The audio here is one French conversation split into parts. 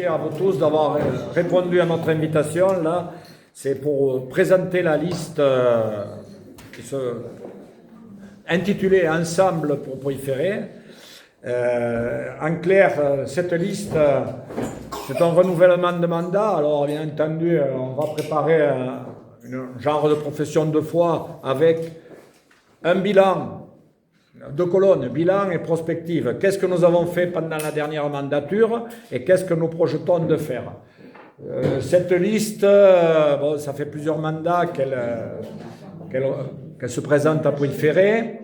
merci à vous tous d'avoir répondu à notre invitation. Là, c'est pour présenter la liste qui se intitulée Ensemble pour Pouilly-Ferré. En clair, cette liste, c'est un renouvellement de mandat. Alors, bien entendu, on va préparer un genre de profession de foi avec un bilan. Deux colonnes, bilan et prospective. Qu'est-ce que nous avons fait pendant la dernière mandature et qu'est-ce que nous projetons de faire? Cette liste, bon, ça fait plusieurs mandats qu'elle se présente à Pouilly-Ferré.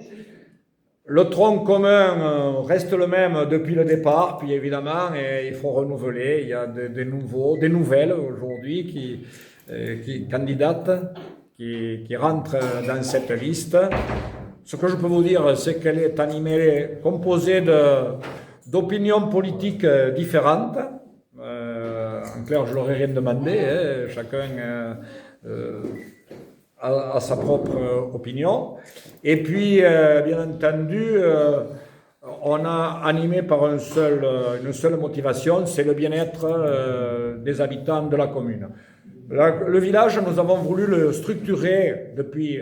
Le tronc commun reste le même depuis le départ, puis évidemment, il faut renouveler. Il y a des nouvelles aujourd'hui qui candidatent, qui rentrent dans cette liste. Ce que je peux vous dire, c'est qu'elle est animée, composée d'opinions politiques différentes. En clair, je leur ai rien demandé, hein, chacun a sa propre opinion. Et puis, bien entendu, on a animé par une seule motivation, c'est le bien-être des habitants de la commune. Le village, nous avons voulu le structurer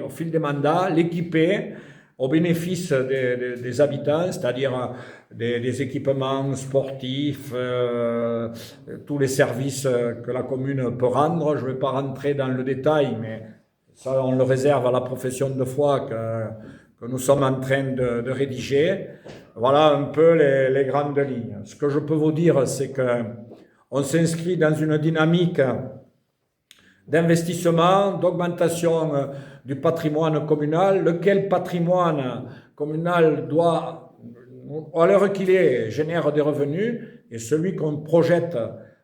au fil des mandats, l'équiper au bénéfice des habitants, c'est-à-dire des équipements sportifs, tous les services que la commune peut rendre. Je ne vais pas rentrer dans le détail, mais ça, on le réserve à la profession de foi que nous sommes en train de rédiger. Voilà un peu les grandes lignes. Ce que je peux vous dire, c'est qu'on s'inscrit dans une dynamique d'investissement, d'augmentation du patrimoine communal, lequel patrimoine communal doit, à l'heure qu'il est, génère des revenus, et celui qu'on projette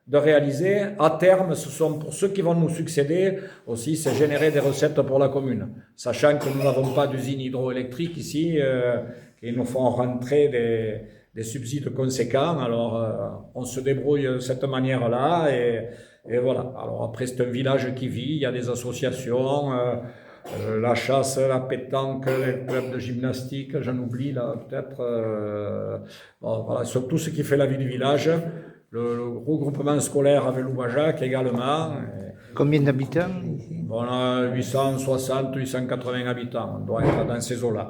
de réaliser, à terme, ce sont pour ceux qui vont nous succéder aussi, c'est générer des recettes pour la commune. Sachant que nous n'avons pas d'usine hydroélectrique ici, et nous font rentrer des subsides conséquents, alors on se débrouille de cette manière-là, et voilà. Alors après, c'est un village qui vit, il y a des associations, la chasse, la pétanque, les clubs de gymnastique, j'en oublie là peut-être. Bon, voilà, sur tout ce qui fait la vie du village. Le regroupement scolaire avec Louvajac également. Combien d'habitants? On a 860, 880 habitants, on doit être dans ces eaux-là.